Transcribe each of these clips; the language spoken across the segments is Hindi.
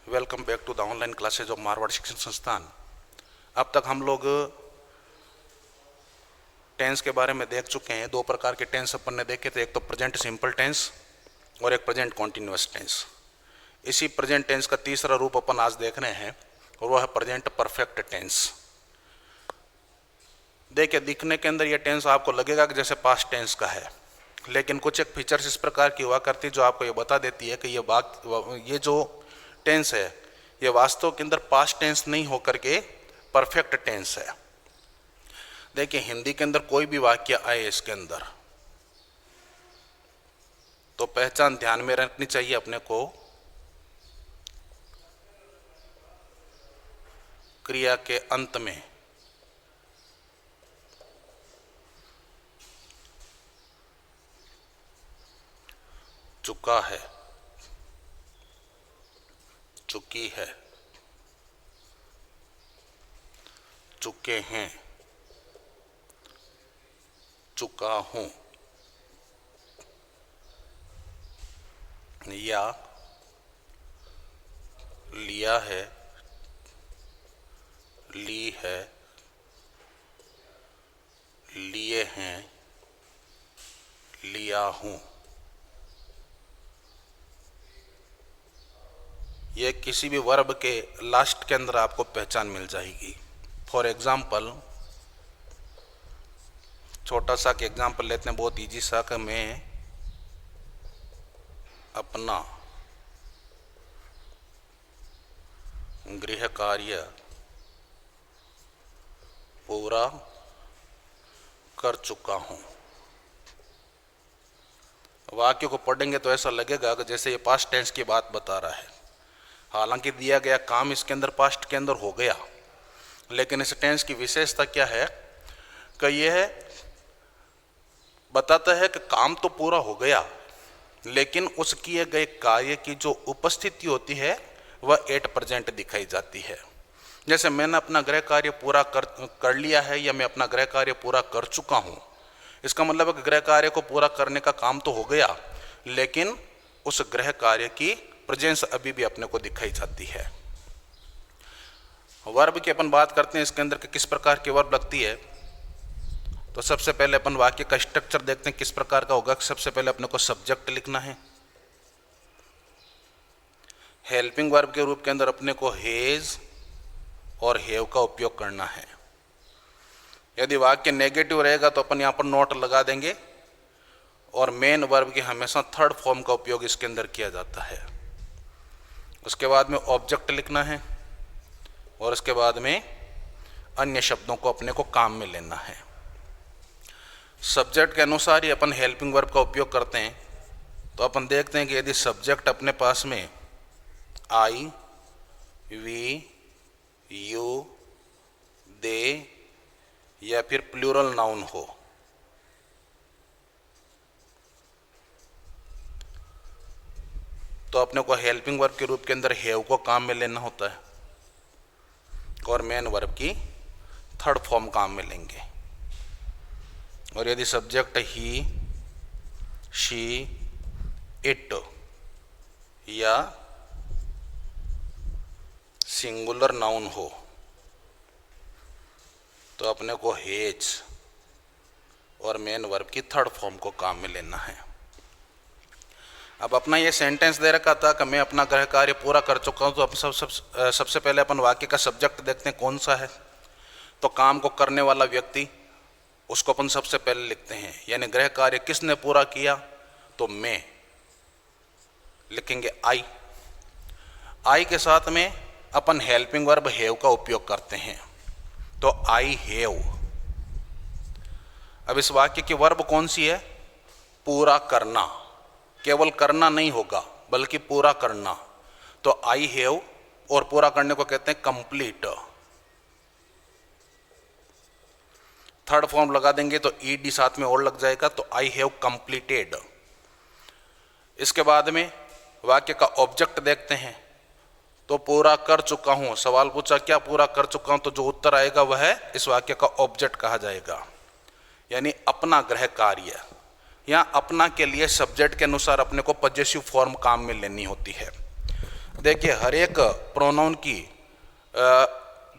Welcome back to the online classes of Marwar Shikshan Sansthan. अब तक हम लोग टेंस के बारे में देख चुके हैं। दो प्रकार के टेंस अपन ने देखे थे, एक तो प्रेजेंट सिंपल टेंस और एक प्रेजेंट कॉन्टिन्यूअस टेंस। इसी प्रेजेंट टेंस का तीसरा रूप अपन आज देख रहे हैं और वह है प्रेजेंट परफेक्ट टेंस। देखिए, दिखने के अंदर यह टेंस आपको लगेगा कि जैसे पास्ट टेंस का है, लेकिन कुछ एक फीचर्स इस प्रकार की हुआ करती जो आपको ये बता देती है कि ये जो टेंस है ये वास्तव के अंदर पास्ट टेंस नहीं होकर के परफेक्ट टेंस है। देखिए, हिंदी के अंदर कोई भी वाक्य आए इसके अंदर तो पहचान ध्यान में रखनी चाहिए अपने को। क्रिया के अंत में चुका है, चुकी है, चुके हैं, चुका हूं या लिया है, ली है, लिए हैं, लिया हूं। ये किसी भी वर्ब के लास्ट के अंदर आपको पहचान मिल जाएगी। फॉर एग्जाम्पल, छोटा सा के एग्जाम्पल लेते हैं, बहुत इजी सा, कि मैं अपना गृह कार्य पूरा कर चुका हूं। वाक्य को पढ़ेंगे तो ऐसा लगेगा कि जैसे ये पास्ट टेंस की बात बता रहा है। हालांकि दिया गया काम इसके अंदर पास्ट के अंदर हो गया, लेकिन इस टेंस की विशेषता क्या है कि यह बताता है कि काम तो पूरा हो गया, लेकिन उस किए गए कार्य की जो उपस्थिति होती है वह एट प्रेजेंट दिखाई जाती है। जैसे मैंने अपना गृह कार्य पूरा कर लिया है या मैं अपना गृह कार्य पूरा कर चुका हूं। इसका मतलब है कि गृह कार्य को पूरा करने का काम तो हो गया, लेकिन उस गृह कार्य की प्रेजेंस अभी भी अपने को दिखाई जाती है। वर्ब की अपन बात करते हैं, इसके अंदर किस प्रकार की वर्ब लगती है। तो सबसे पहले अपन वाक्य का स्ट्रक्चर देखते हैं किस प्रकार का होगा। सबसे पहले अपने को सब्जेक्ट लिखना है। हेल्पिंग वर्ब के रूप के अंदर अपने को हैज और हैव का उपयोग करना है। यदि वाक्य नेगेटिव रहेगा तो अपन यहाँ पर नोट लगा देंगे। और मेन वर्ब की हमेशा थर्ड फॉर्म का उपयोग इसके अंदर किया जाता है। उसके बाद में ऑब्जेक्ट लिखना है और उसके बाद में अन्य शब्दों को अपने को काम में लेना है। सब्जेक्ट के अनुसार ही अपन हेल्पिंग वर्ब का उपयोग करते हैं। तो अपन देखते हैं कि यदि सब्जेक्ट अपने पास में आई, वी, यू, दे या फिर प्लूरल नाउन हो, तो अपने को हेल्पिंग वर्ब के रूप के अंदर हैव को काम में लेना होता है और मेन वर्ब की थर्ड फॉर्म काम में लेंगे। और यदि सब्जेक्ट ही, शी, इट या सिंगुलर नाउन हो तो अपने को हैज और मेन वर्ब की थर्ड फॉर्म को काम में लेना है। अब अपना ये सेंटेंस दे रखा था कि मैं अपना गृह कार्य पूरा कर चुका हूं। तो अब सबसे पहले अपन वाक्य का सब्जेक्ट देखते हैं कौन सा है। तो काम को करने वाला व्यक्ति, उसको अपन सबसे पहले लिखते हैं। यानी गृह कार्य किसने पूरा किया, तो मैं लिखेंगे आई। आई के साथ में अपन हेल्पिंग वर्ब हैव का उपयोग करते हैं, तो आई हैव। अब इस वाक्य की वर्ब कौन सी है, पूरा करना। केवल करना नहीं होगा बल्कि पूरा करना। तो आई हैव और पूरा करने को कहते हैं कंप्लीट। थर्ड फॉर्म लगा देंगे तो ईडी साथ में और लग जाएगा, तो आई हैव कंप्लीटेड। इसके बाद में वाक्य का ऑब्जेक्ट देखते हैं। तो पूरा कर चुका हूं, सवाल पूछा क्या पूरा कर चुका हूं, तो जो उत्तर आएगा वह है इस वाक्य का ऑब्जेक्ट कहा जाएगा। यानी अपना गृह कार्य। यहाँ अपना के लिए सब्जेक्ट के अनुसार अपने को पजेसिव फॉर्म काम में लेनी होती है। देखिए, हर एक प्रोनाउन की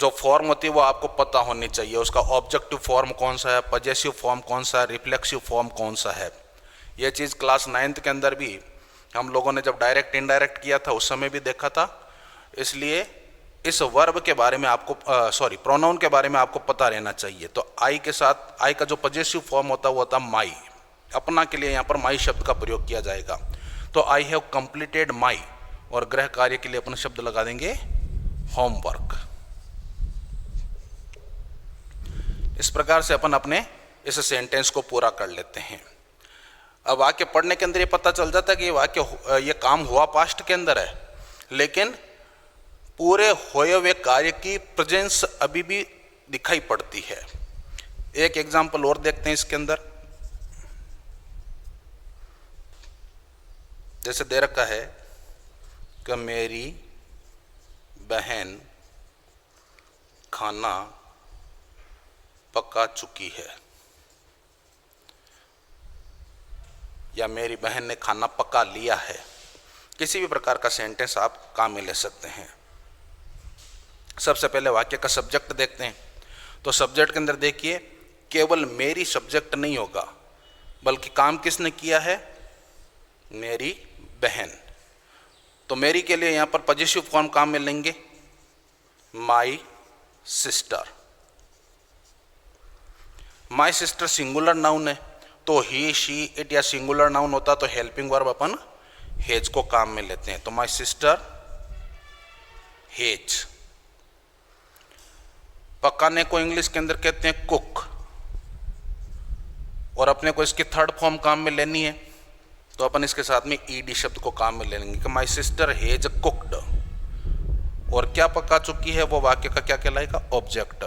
जो फॉर्म होती है वो आपको पता होनी चाहिए। उसका ऑब्जेक्टिव फॉर्म कौन सा है, पजेसिव फॉर्म कौन सा है, रिफ्लेक्सिव फॉर्म कौन सा है। ये चीज़ क्लास 9th के अंदर भी हम लोगों ने जब डायरेक्ट इनडायरेक्ट किया था उस समय भी देखा था। इसलिए इस वर्ब के बारे में आपको प्रोनाउन के बारे में आपको पता रहना चाहिए। तो आई के साथ आई का जो पजेसिव फॉर्म होता है वो होता माई। अपना के लिए यहाँ पर माई शब्द का प्रयोग किया जाएगा। तो आई हैव कंप्लीटेड माई, और गृह कार्य के लिए अपन शब्द लगा देंगे होमवर्क। इस प्रकार से अपन अपने इस सेंटेंस को पूरा कर लेते हैं। अब वाक्य पढ़ने के अंदर ये पता चल जाता है कि ये काम हुआ पास्ट के अंदर है, लेकिन पूरे होए हुए कार्य की प्रेजेंस अभी भी दिखाई पड़ती है। एक एग्जाम्पल और देखते हैं इसके अंदर। जैसे दे रखा है कि मेरी बहन खाना पका चुकी है, या मेरी बहन ने खाना पका लिया है। किसी भी प्रकार का सेंटेंस आप काम में ले सकते हैं। सबसे पहले वाक्य का सब्जेक्ट देखते हैं। तो सब्जेक्ट के अंदर देखिए, केवल मेरी सब्जेक्ट नहीं होगा, बल्कि काम किसने किया है, मेरी बहन। तो मेरी के लिए यहाँ पर पजेसिव फॉर्म काम में लेंगे my sister. My sister singular noun है, तो ही शी इट या सिंगुलर नाउन होता तो हेल्पिंग वर्ब अपन हेज को काम में लेते हैं। तो माई सिस्टर हेज। पकाने को इंग्लिश के अंदर कहते हैं कुक, और अपने को इसकी थर्ड फॉर्म काम में लेनी है, तो अपन इसके साथ में ईडी शब्द को काम में ले लेंगे कि माई सिस्टर हेज कुक्ड। और क्या पका चुकी है, वो वाक्य का क्या कहलाएगा, ऑब्जेक्ट,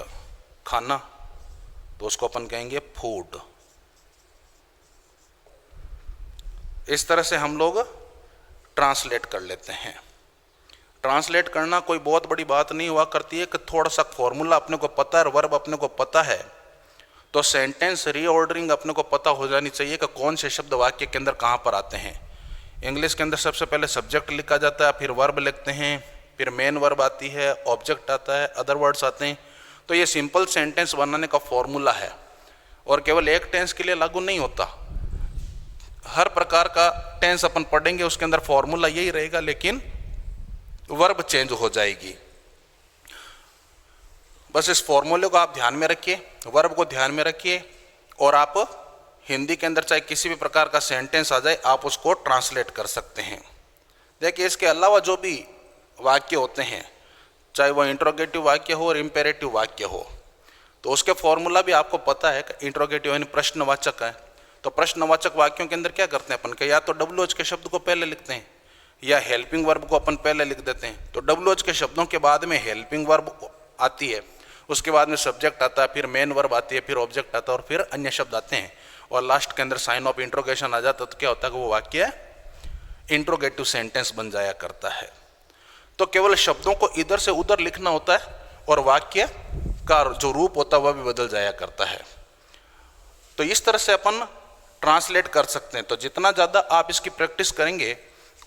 खाना, तो उसको अपन कहेंगे फूड। इस तरह से हम लोग ट्रांसलेट कर लेते हैं। ट्रांसलेट करना कोई बहुत बड़ी बात नहीं हुआ करती है कि थोड़ा सा फॉर्मूला अपने को पता है, वर्ब अपने को पता है, तो सेंटेंस रीऑर्डरिंग अपने को पता हो जानी चाहिए कि कौन से शब्द वाक्य के अंदर कहाँ पर आते हैं। इंग्लिश के अंदर सबसे पहले सब्जेक्ट लिखा जाता है, फिर वर्ब लिखते हैं, फिर मेन वर्ब आती है, ऑब्जेक्ट आता है, अदर वर्ड्स आते हैं। तो ये सिंपल सेंटेंस बनाने का फॉर्मूला है, और केवल एक टेंस के लिए लागू नहीं होता। हर प्रकार का टेंस अपन पढ़ेंगे उसके अंदर फॉर्मूला यही रहेगा, लेकिन वर्ब चेंज हो जाएगी। बस इस फॉर्मूले को आप ध्यान में रखिए, वर्ब को ध्यान में रखिए, और आप हिंदी के अंदर चाहे किसी भी प्रकार का सेंटेंस आ जाए आप उसको ट्रांसलेट कर सकते हैं। देखिए, इसके अलावा जो भी वाक्य होते हैं, चाहे वो इंट्रोगेटिव वाक्य हो और इंपेरेटिव वाक्य हो, तो उसके फॉर्मूला भी आपको पता है कि इंट्रोगेटिव यानी प्रश्नवाचक है। तो प्रश्नवाचक वाक्यों के अंदर क्या करते हैं अपन के, या तो WH के शब्द को पहले लिखते हैं, या हेल्पिंग वर्ब को अपन पहले लिख देते हैं। तो WH के शब्दों के बाद में हेल्पिंग वर्ब आती है, उसके बाद में सब्जेक्ट आता है, फिर मेन वर्ब आती है, फिर ऑब्जेक्ट आता है, और फिर अन्य शब्द आते हैं, और लास्ट के अंदर साइन ऑफ इंट्रोगेशन आ जाता है। तो क्या होता है कि वो वाक्य इंट्रोगेटिव सेंटेंस बन जाया करता है। तो केवल शब्दों को इधर से उधर लिखना होता है, और वाक्य का जो रूप होता है वह भी बदल जाया करता है। तो इस तरह से अपन ट्रांसलेट कर सकते हैं। तो जितना ज़्यादा आप इसकी प्रैक्टिस करेंगे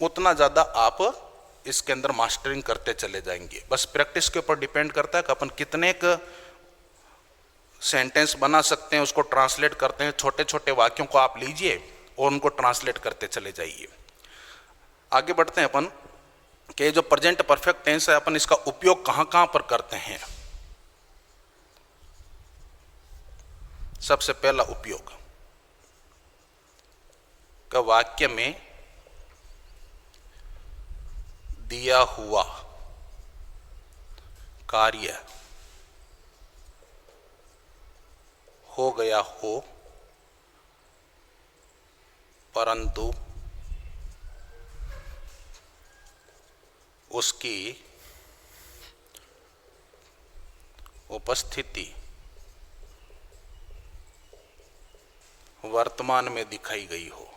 उतना ज़्यादा आप इसके अंदर मास्टरिंग करते चले जाएंगे। बस प्रैक्टिस के ऊपर डिपेंड करता है कि अपन कितने का सेंटेंस बना सकते हैं, उसको ट्रांसलेट करते हैं। छोटे छोटे वाक्यों को आप लीजिए और उनको ट्रांसलेट करते चले जाइए। आगे बढ़ते हैं अपन कि जो प्रेजेंट परफेक्ट टेंस है, अपन इसका उपयोग कहाँ कहाँ पर करते हैं। सबसे पहला उपयोग का वाक्य में दिया हुआ कार्य हो गया हो, परंतु उसकी उपस्थिति वर्तमान में दिखाई गई हो।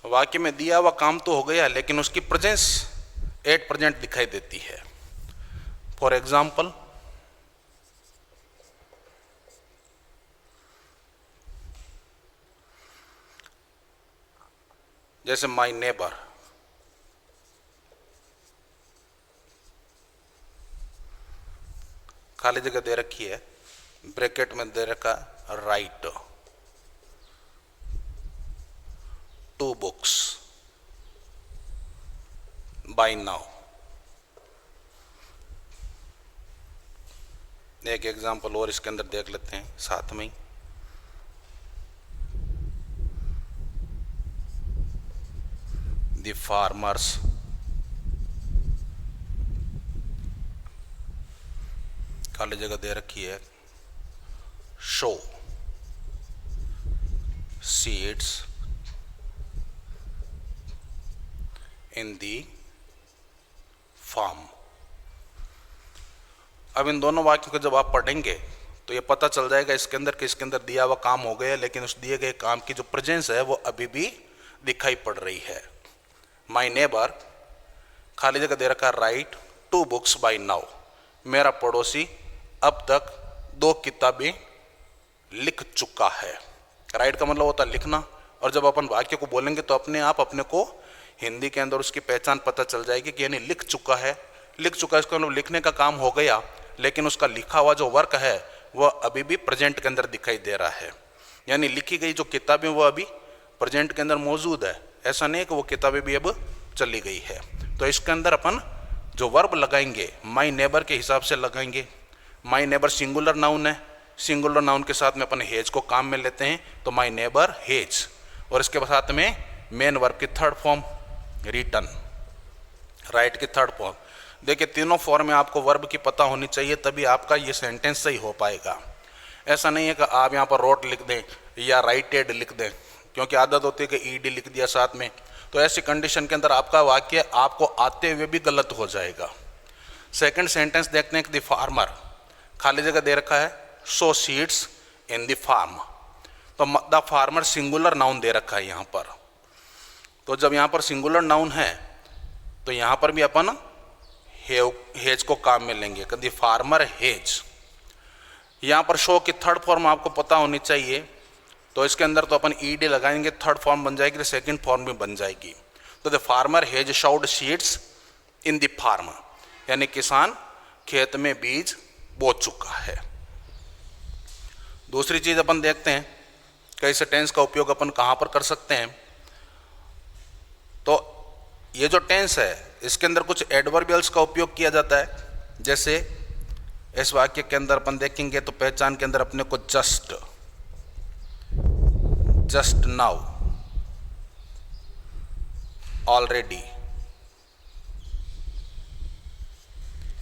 वाक्य में दिया हुआ काम तो हो गया, लेकिन उसकी प्रेजेंस एट प्रेजेंट दिखाई देती है। फॉर एग्जाम्पल, जैसे माई नेबर, खाली जगह दे रखी है, ब्रैकेट में दे रखा राइट 2 books बाय नाउ। एक एग्जांपल और इसके अंदर देख लेते हैं साथ में ही। द फार्मर्स खाली जगह दे रखी है sow seeds in the farm. अब इन दोनों वाक्यों को जब आप पढ़ेंगे तो ये पता चल जाएगा इसके अंदर कि इसके अंदर दिया हुआ काम हो गया, लेकिन उस दिए गए काम की जो प्रेजेंस है वो अभी भी दिखाई पड़ रही है। माई नेबर खाली जगह दे रखा राइट 2 books बाय नाउ, मेरा पड़ोसी अब तक 2 किताबें लिख चुका है। राइट का मतलब होता है लिखना, और जब अपन वाक्य को बोलेंगे तो अपने आप अपने को हिंदी के अंदर उसकी पहचान पता चल जाएगी कि यानी लिख चुका है। लिख चुका है इसका मतलब लिखने का काम हो गया, लेकिन उसका लिखा हुआ जो वर्क है वह अभी भी प्रेजेंट के अंदर दिखाई दे रहा है। यानी लिखी गई जो किताबें वो अभी प्रेजेंट के अंदर मौजूद है, ऐसा नहीं है कि वो किताबें भी अब चली गई है। तो इसके अंदर अपन जो वर्ब लगाएंगे माई नेबर के हिसाब से लगाएंगे। माई नेबर सिंगुलर नाउन है, सिंगुलर नाउन के साथ में अपन हेज को काम में लेते हैं, तो माई नेबर हेज, और इसके साथ में मेन वर्ब की थर्ड फॉर्म रिटन, राइट की थर्ड फॉर्म। देखिए तीनों फॉर्म में आपको वर्ब की पता होनी चाहिए, तभी आपका ये सेंटेंस सही हो पाएगा। ऐसा नहीं है कि आप यहाँ पर रोट लिख दें या राइटेड लिख दें, क्योंकि आदत होती है कि ईडी लिख दिया साथ में, तो ऐसी कंडीशन के अंदर आपका वाक्य आपको आते हुए भी गलत हो जाएगा। सेकंड सेंटेंस देखते हैं कि द फार्मर खाली जगह दे रखा है सो सीड्स इन द फार्म, तो द फार्मर सिंगुलर नाउन दे रखा है यहाँ पर। तो जब यहाँ पर सिंगुलर नाउन है तो यहाँ पर भी अपन हेज को काम में लेंगे, द फार्मर हेज। यहाँ पर शो की थर्ड फॉर्म आपको पता होनी चाहिए, तो इसके अंदर तो अपन ईडी लगाएंगे, थर्ड फॉर्म बन जाएगी, सेकंड फॉर्म भी बन जाएगी। तो the farmer has sowed seeds in the farm, यानी किसान खेत में बीज बो चुका है। दूसरी चीज अपन देखते हैं कैसे टेंस का उपयोग अपन कहाँ पर कर सकते हैं। तो ये जो टेंस है इसके अंदर कुछ एडवर्बियल्स का उपयोग किया जाता है। जैसे इस वाक्य के अंदर अपन देखेंगे तो पहचान के अंदर अपने को just, just now, already,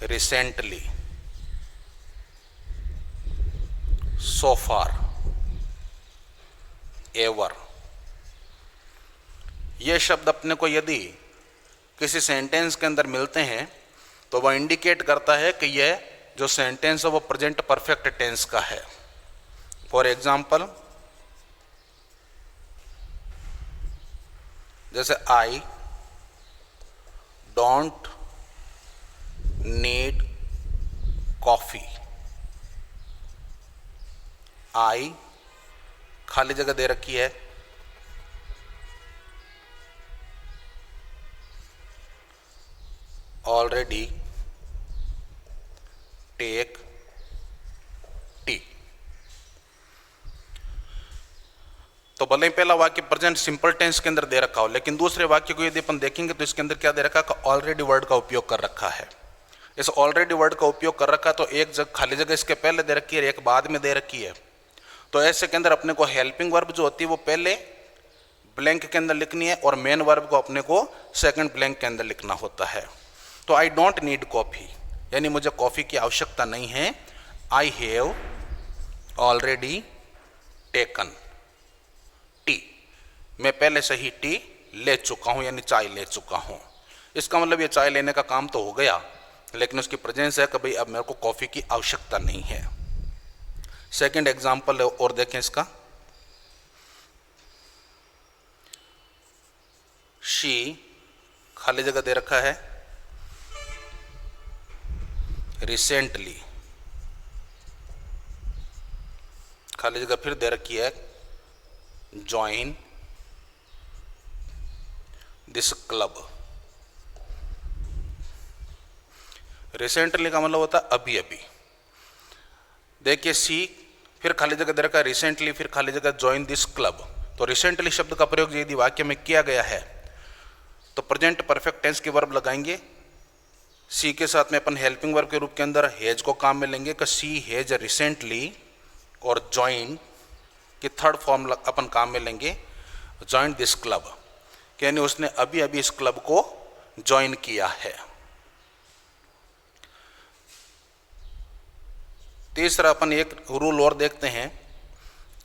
recently, so far, ever, ये शब्द अपने को यदि किसी सेंटेंस के अंदर मिलते हैं तो वह इंडिकेट करता है कि यह जो सेंटेंस है वो प्रेजेंट परफेक्ट टेंस का है। फॉर एग्जाम्पल जैसे आई डोंट नीड कॉफी, आई खाली जगह दे रखी है ऑलरेडी टेक टी। तो भले ही पहला वाक्य प्रेजेंट सिंपल टेंस के अंदर दे रखा हो, लेकिन दूसरे वाक्य को यदि अपन देखेंगे तो इसके अंदर क्या दे रखा है, ऑलरेडी वर्ड का उपयोग कर रखा है। इस ऑलरेडी वर्ड का उपयोग कर रखा तो एक जगह खाली जगह इसके पहले दे रखी है, एक बाद में दे रखी है। तो ऐसे के अंदर अपने को हेल्पिंग वर्ब जो होती है वो पहले ब्लैंक के अंदर लिखनी है और मेन वर्ब को अपने को सेकंड ब्लैंक के अंदर लिखना होता है। तो आई डोंट नीड कॉफी, यानी मुझे कॉफी की आवश्यकता नहीं है। I have already taken T, मैं पहले से ही टी ले चुका हूं, यानी चाय ले चुका हूं। इसका मतलब ये चाय लेने का काम तो हो गया, लेकिन उसकी प्रेजेंस है कि भाई अब मेरे को कॉफी की आवश्यकता नहीं है। सेकंड एग्जांपल और देखें इसका, शी खाली जगह दे रखा है रिसेंटली, खाली जगह फिर दे रखी है ज्वाइन दिस क्लब। रिसेंटली का मतलब होता है अभी अभी। देखिए सी, फिर खाली जगह दे रखा है रिसेंटली, फिर खाली जगह ज्वाइन दिस क्लब। तो रिसेंटली शब्द का प्रयोग यदि वाक्य में किया गया है तो प्रेजेंट परफेक्ट टेंस की वर्ब लगाएंगे। सी के साथ में अपन हेल्पिंग वर्ब के रूप के अंदर हैज को काम में लेंगे कि सी हैज रिसेंटली, और ज्वाइन की थर्ड फॉर्म अपन काम में लेंगे ज्वाइन दिस क्लब, यानी उसने अभी अभी इस क्लब को ज्वाइन किया है। तीसरा अपन एक रूल और देखते हैं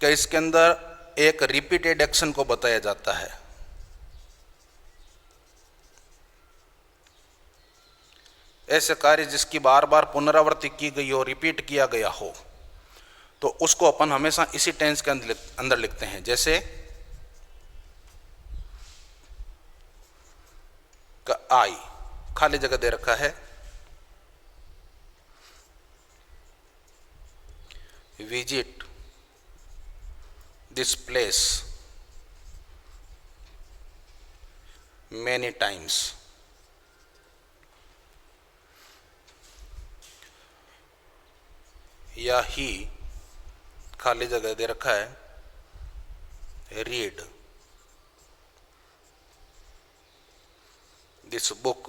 कि इसके अंदर एक रिपीटेड एक्शन को बताया जाता है। ऐसे कार्य जिसकी बार बार पुनरावृत्ति की गई हो, रिपीट किया गया हो, तो उसको अपन हमेशा इसी टेंस के अंदर लिखते हैं। जैसे आई, खाली जगह दे रखा है visit this place many times। या ही, खाली जगह दे रखा है रीड दिस बुक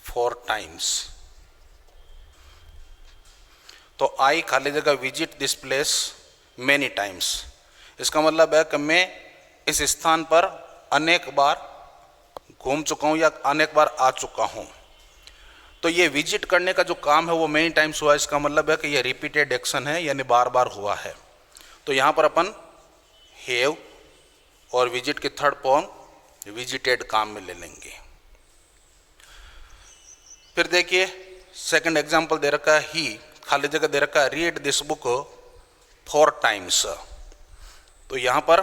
4 times। तो आई खाली जगह visit this place many times, इसका मतलब है कि मैं इस स्थान पर अनेक बार घूम चुका हूं या अनेक बार आ चुका हूं। तो ये विजिट करने का जो काम है वो मेनी टाइम्स हुआ, इसका मतलब है कि ये रिपीटेड एक्शन है, यानी बार बार हुआ है। तो यहां पर अपन हैव और विजिट की थर्ड फॉर्म विजिटेड काम में ले लेंगे। फिर देखिए सेकंड एग्जांपल दे रखा है ही, खाली जगह दे रखा है रीड दिस बुक 4 times। तो यहां पर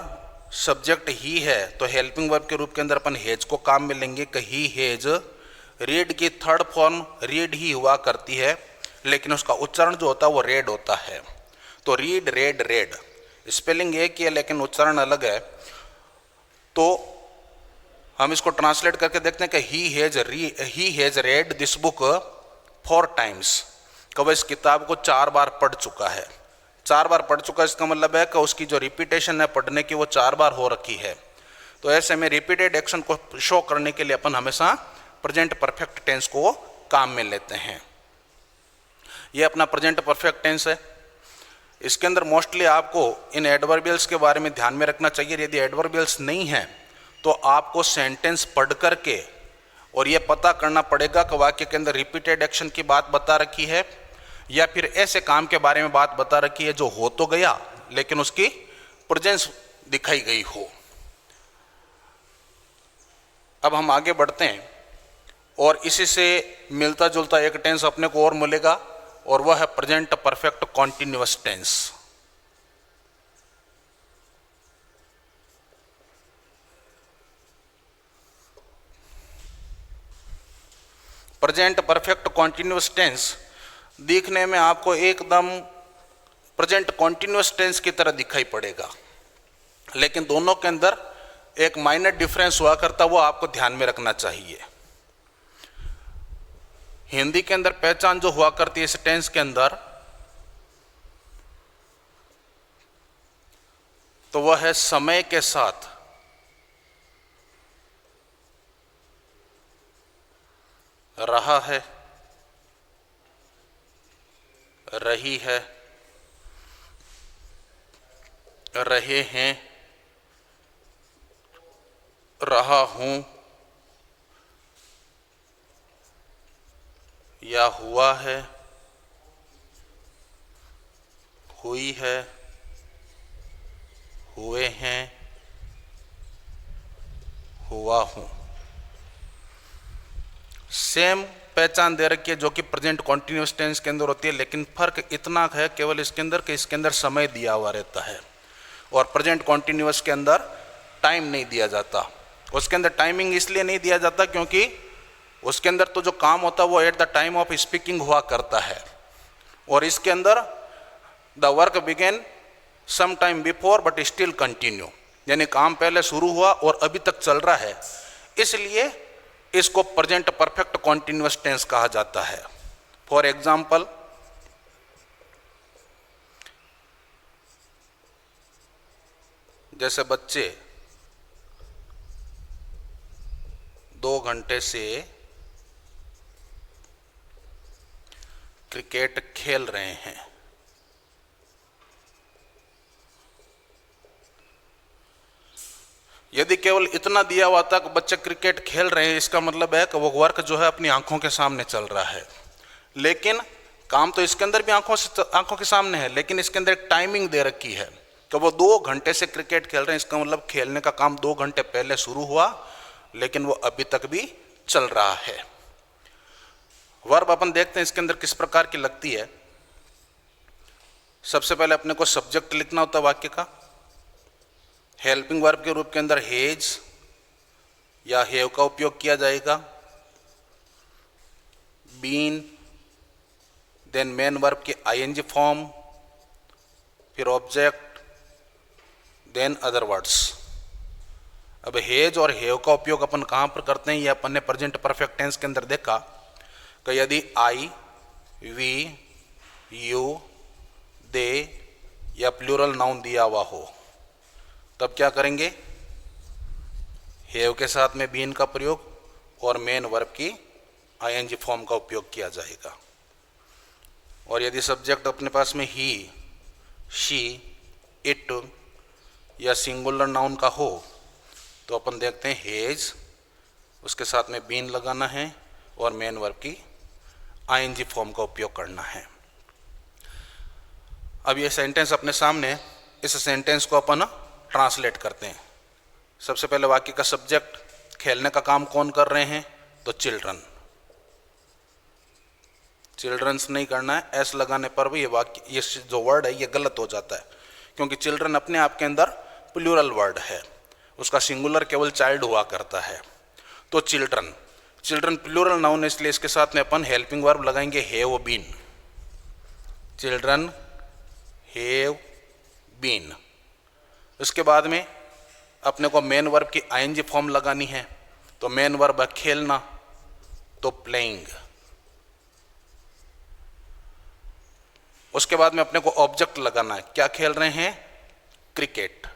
सब्जेक्ट ही है, तो हेल्पिंग वर्ब के रूप के अंदर अपन हैज को काम में लेंगे कि ही हैज। रीड की थर्ड फॉर्म रीड ही हुआ करती है, लेकिन उसका उच्चारण जो होता है वो रेड होता है। तो रीड, रेड, रेड, स्पेलिंग एक ही है लेकिन उच्चारण अलग है। तो हम इसको ट्रांसलेट करके देखते हैं कि he has read this book 4 times। कब इस किताब को 4 बार पढ़ चुका है। 4 बार पढ़ चुका है, इसका मतलब है कि उसकी जो रिपीटेशन है पढ़ने की वो 4 बार हो रखी है। तो ऐसे में रिपीटेड एक्शन को शो करने के लिए अपन हमेशा प्रेजेंट परफेक्ट टेंस को काम में लेते हैं। ये अपना प्रेजेंट परफेक्ट टेंस है। इसके अंदर मोस्टली आपको इन एडवर्बियल्स के बारे में ध्यान में रखना चाहिए। यदि एडवर्बियल्स नहीं है तो आपको सेंटेंस पढ़ करके और ये पता करना पड़ेगा कि वाक्य के अंदर रिपीटेड एक्शन की बात बता रखी है या फिर ऐसे काम के बारे में बात बता रखी है जो हो तो गया लेकिन उसकी प्रेजेंस दिखाई गई हो। अब हम आगे बढ़ते हैं और इसी से मिलता जुलता एक टेंस अपने को और मिलेगा और वह है present perfect continuous tense. Present perfect continuous tense दिखने में आपको एकदम प्रेजेंट कॉन्टिन्यूअस टेंस की तरह दिखाई पड़ेगा, लेकिन दोनों के अंदर एक माइनर डिफरेंस हुआ करता, वो आपको ध्यान में रखना चाहिए। हिंदी के अंदर पहचान जो हुआ करती है इस टेंस के अंदर, तो वह है समय के साथ रहा है, रही है, रहे हैं, रहा हूं या हुआ है, हुई है, हुए हैं, हुआ हूं। सेम पहचान दे रखी है जो कि प्रेजेंट कॉन्टिन्यूअस टेंस के अंदर होती है, लेकिन फर्क इतना है केवल इसके अंदर कि इसके अंदर समय दिया हुआ रहता है और प्रेजेंट कॉन्टिन्यूअस के अंदर टाइम नहीं दिया जाता। उसके अंदर टाइमिंग इसलिए नहीं दिया जाता क्योंकि उसके अंदर तो जो काम होता है वो at the time of speaking हुआ करता है और इसके अंदर the work began some time before but still continue, यानी काम पहले शुरू हुआ और अभी तक चल रहा है, इसलिए इसको प्रेजेंट परफेक्ट कॉन्टिन्यूअस टेंस कहा जाता है। फॉर एग्जाम्पल, जैसे बच्चे 2 घंटे से क्रिकेट खेल रहे हैं। यदि केवल इतना दिया हुआ था कि बच्चे क्रिकेट खेल रहे हैं, इसका मतलब है कि वो वर्क जो है अपनी आंखों के सामने चल रहा है। लेकिन काम तो इसके अंदर भी आंखों के सामने है, लेकिन इसके अंदर एक टाइमिंग दे रखी है कि वो 2 घंटे से क्रिकेट खेल रहे हैं। इसका मतलब खेलने का काम 2 घंटे पहले शुरू हुआ, लेकिन वो अभी तक भी चल रहा है। वर्ब अपन देखते हैं इसके अंदर किस प्रकार की लगती है। सबसे पहले अपने को सब्जेक्ट लिखना होता है वाक्य का। हेल्पिंग वर्ब के रूप के अंदर हेज या हैव का उपयोग किया जाएगा। बीन, देन मेन वर्ब के आईएनजी फॉर्म, फिर ऑब्जेक्ट, देन अदर वर्ड्स। अब हेज और हैव का उपयोग अपन कहाँ पर करते हैं, ये अपन ने प्रेजेंट परफेक्ट टेंस के अंदर देखा कि यदि आई, वी, यू, दे या प्लूरल नाउन दिया हुआ हो, तब क्या करेंगे, हैव के साथ में बीन का प्रयोग और मेन वर्ब की आईएनजी फॉर्म का उपयोग किया जाएगा। और यदि सब्जेक्ट अपने पास में ही, शी, इट या सिंगुलर नाउन का हो, तो अपन देखते हैं हेज, उसके साथ में बीन लगाना है और मेन वर्ब की आईएनजी फॉर्म का उपयोग करना है। अब ये सेंटेंस अपने सामने, इस सेंटेंस को अपन ट्रांसलेट करते हैं। सबसे पहले वाक्य का सब्जेक्ट, खेलने का काम कौन कर रहे हैं, तो चिल्ड्रन। चिल्ड्रंस नहीं करना है, एस लगाने पर भी ये वाक्य, ये जो वर्ड है ये गलत हो जाता है, क्योंकि चिल्ड्रन अपने आप के अंदर प्लूरल वर्ड है, उसका सिंगुलर केवल चाइल्ड हुआ करता है। तो चिल्ड्रन, चिल्ड्रन प्लूरल नाउन है, इसलिए इसके साथ में अपन हेल्पिंग वर्ब लगाएंगे have been. Children have been. इसके बाद में अपने को मेन वर्ब की आईएनजी फॉर्म लगानी है, तो मेन वर्ब है खेलना, तो प्लेइंग। उसके बाद में अपने को ऑब्जेक्ट लगाना है, क्या खेल रहे हैं, क्रिकेट।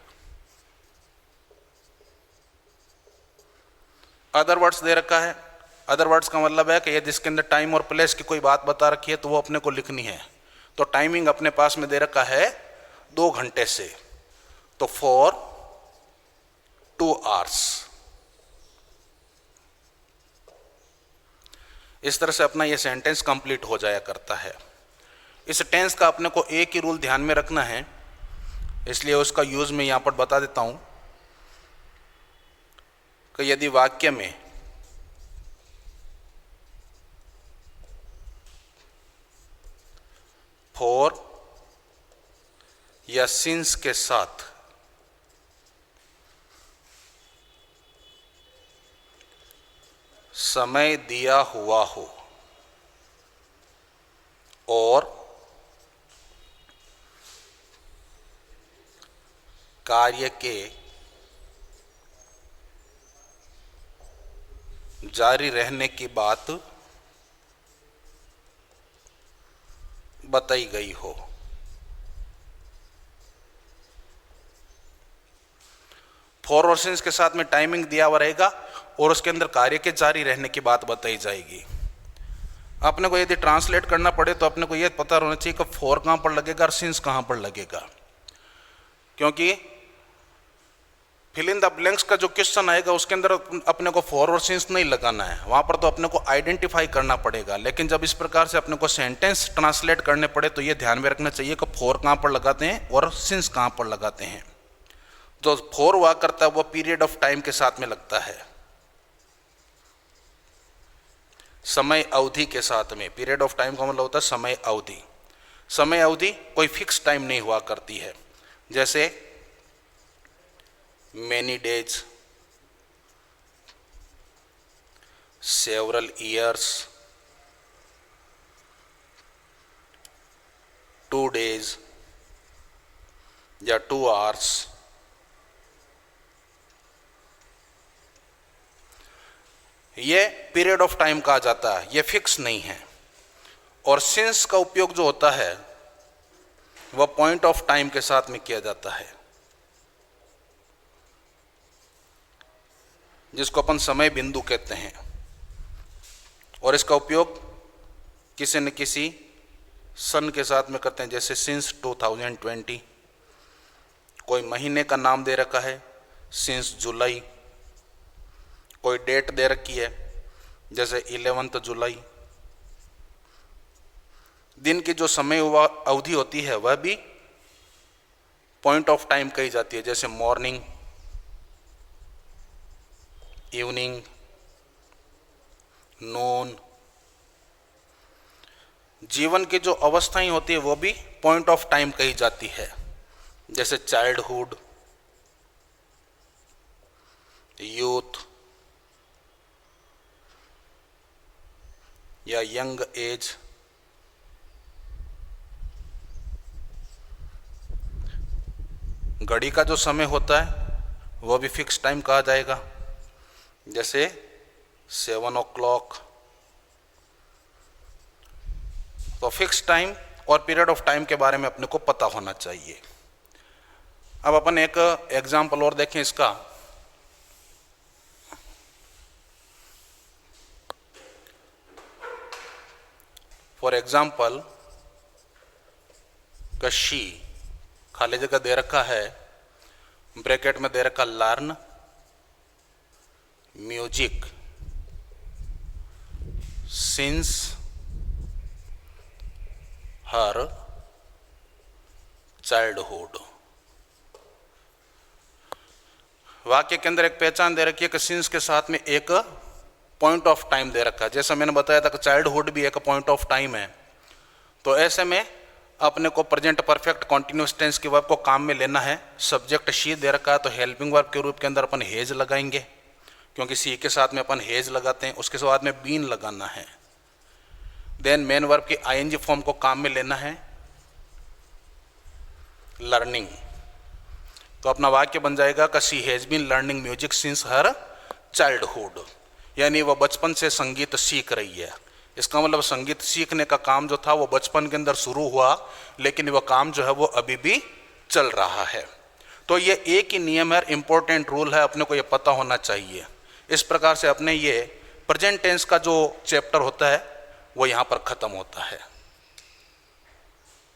अदर वर्ड्स दे रखा है। अदर वर्ड्स का मतलब है कि यदि इसके अंदर टाइम और प्लेस की कोई बात बता रखी है तो वो अपने को लिखनी है। तो टाइमिंग अपने पास में दे रखा है 2 घंटे से, तो फॉर 2 hours। इस तरह से अपना ये सेंटेंस कंप्लीट हो जाया करता है। इस टेंस का अपने को एक ही रूल ध्यान में रखना है, इसलिए उसका यूज मैं यहां पर बता देता हूं कि यदि वाक्य में फॉर या सिंस के साथ समय दिया हुआ हो और कार्य के जारी रहने की बात बताई गई हो। फॉर और सिंस के साथ में टाइमिंग दिया हुआ रहेगा और उसके अंदर कार्य के जारी रहने की बात बताई जाएगी। अपने को यदि ट्रांसलेट करना पड़े तो अपने को यह पता होना चाहिए कि फॉर कहां पर लगेगा और सिंस कहां पर लगेगा, क्योंकि फिल इन द ब्लैंक्स का जो क्वेश्चन आएगा उसके अंदर अपने को फॉर और सिंस नहीं लगाना है, वहां पर तो अपने को आइडेंटिफाई करना पड़ेगा। लेकिन जब इस प्रकार से अपने को सेंटेंस ट्रांसलेट करने पड़े तो ये ध्यान में रखना चाहिए कि फॉर कहां पर लगाते हैं और सिंस कहां पर लगाते हैं। जो फॉर हुआ करता है वो पीरियड ऑफ टाइम के साथ में लगता है, समय अवधि के साथ में। पीरियड ऑफ टाइम का मतलब होता है समय अवधि। समय अवधि कोई फिक्स टाइम नहीं हुआ करती है, जैसे many days, several years, 2 days या 2 hours, ये पीरियड ऑफ टाइम कहा जाता है, ये फिक्स नहीं है। और सिंस का उपयोग जो होता है वह पॉइंट ऑफ टाइम के साथ में किया जाता है, जिसको अपन समय बिंदु कहते हैं। और इसका उपयोग किसी न किसी सन के साथ में करते हैं, जैसे सिंस 2020। कोई महीने का नाम दे रखा है सिंस जुलाई, कोई डेट दे रखी है जैसे 11 जुलाई। दिन की जो समय अवधि होती है वह भी पॉइंट ऑफ टाइम कही जाती है, जैसे मॉर्निंग, इवनिंग, नून। जीवन की जो अवस्थाएं होती है वो भी पॉइंट ऑफ टाइम कही जाती है, जैसे चाइल्डहुड, यूथ या यंग एज। घड़ी का जो समय होता है वह भी फिक्स टाइम कहा जाएगा, जैसे 7 o'clock। तो फिक्स टाइम और पीरियड ऑफ टाइम के बारे में अपने को पता होना चाहिए। अब अपन एक एग्जाम्पल और देखें इसका। फॉर एग्जाम्पल शी, खाली जगह दे रखा है, ब्रैकेट में दे रखा learn music since her childhood. वाक्य के अंदर एक पहचान दे रखी है कि सिंस के साथ में एक पॉइंट ऑफ टाइम दे रखा है। जैसा मैंने बताया था कि चाइल्डहुड भी एक पॉइंट ऑफ टाइम है। तो ऐसे में अपने को प्रेजेंट परफेक्ट कॉन्टिन्यूअस टेंस के वर्ब को काम में लेना है। सब्जेक्ट शी दे रखा है तो हेल्पिंग वर्ब के रूप के अंदर अपन हेज लगाएंगे, क्योंकि सी के साथ में अपन हेज लगाते हैं। उसके बाद में बीन लगाना है। देन मेन वर्ब की आईएनजी फॉर्म को काम में लेना है, लर्निंग। तो अपना वाक्य बन जाएगा कि she has been learning music since her childhood, यानी वह बचपन से संगीत सीख रही है। इसका मतलब संगीत सीखने का काम जो था वो बचपन के अंदर शुरू हुआ, लेकिन वह काम जो है वो अभी भी चल रहा है। तो ये एक ही नियम है, इंपॉर्टेंट रूल है, अपने को ये पता होना चाहिए। इस प्रकार से अपने ये प्रेजेंट टेंस का जो चैप्टर होता है वो यहाँ पर ख़त्म होता है।